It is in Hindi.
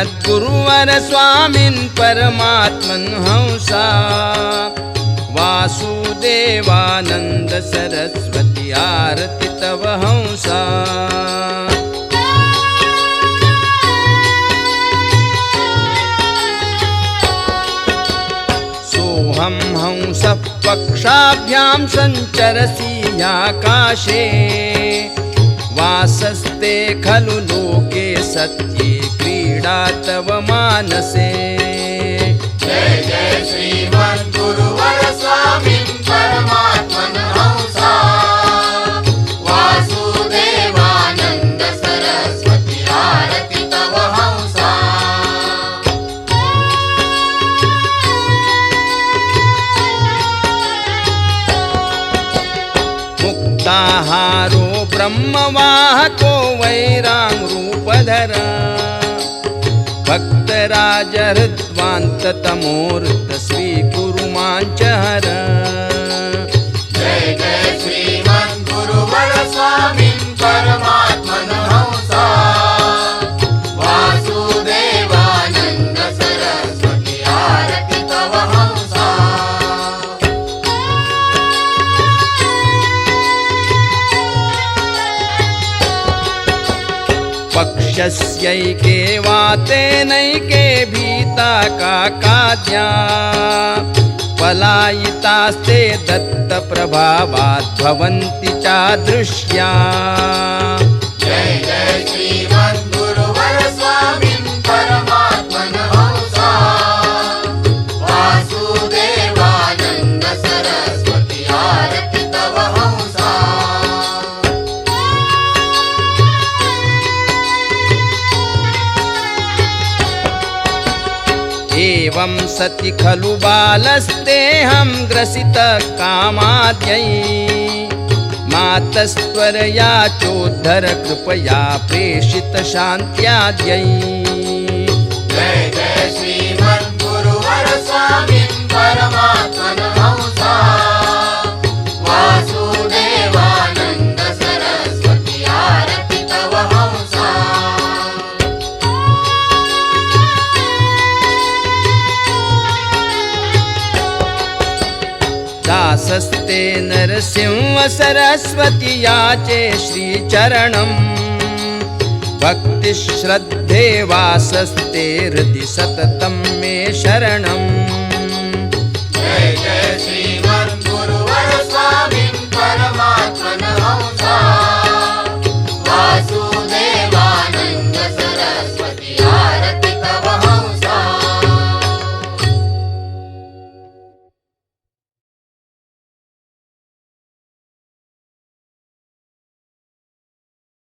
श्रीमद्गुरुवर स्वामिन् परमात्मन् हंसा वासुदेवानन्द सरस्वती आरति तव हंसा। सोऽहं हंसः पक्षाभ्यां सञ्चरसि आकाशे वासस्ते खलु लोके सत्ये क्रीडा तव मानसे। जय जय श्रीमद्गुरुवर स्वामिन् परमात्मन् हंसा वासुदेवानन्द सरस्वती आरति तव हंसा। मुक्ताहारो ब्रह्मवाहको वैराङ्गरूपधरा भक्तराज हृद्वान्ततमोर्त स्वीकुरु मां च हर। जय जय श्रीमद्गुरुवर स्वामिन् परमात्मन् हंसा वासुदेवानन्द सरस्वती आरति तव हंसा। पक्षस्यैके वातेनैके भीता काकाद्या पलायितास्ते दत्तप्रभावात् भवन्ति चादृश्या। जय जय श्रीमद्गुरुवर स्वामिन् परमात्मन् हंसा वासुदेवानन्द सरस्वती आरति तव हंसा। एवं सति खलु बालस्तेऽहं ग्रसितः कामाद्यै मातस्त्वरया चोद्धर कृपया प्रेषित शान्त्याद्यै। जय जय श्रीमद्गुरुवर स्वामिन् परमात्मन् हंसा वासुदेवानन्द सरस्वती आरति तव हंसा। दासस्ते नरसिंह सरस्वती याचे श्रीचरणम् भक्तिश्रद्धे वासस्ते हृदि सततं मे शरणम्।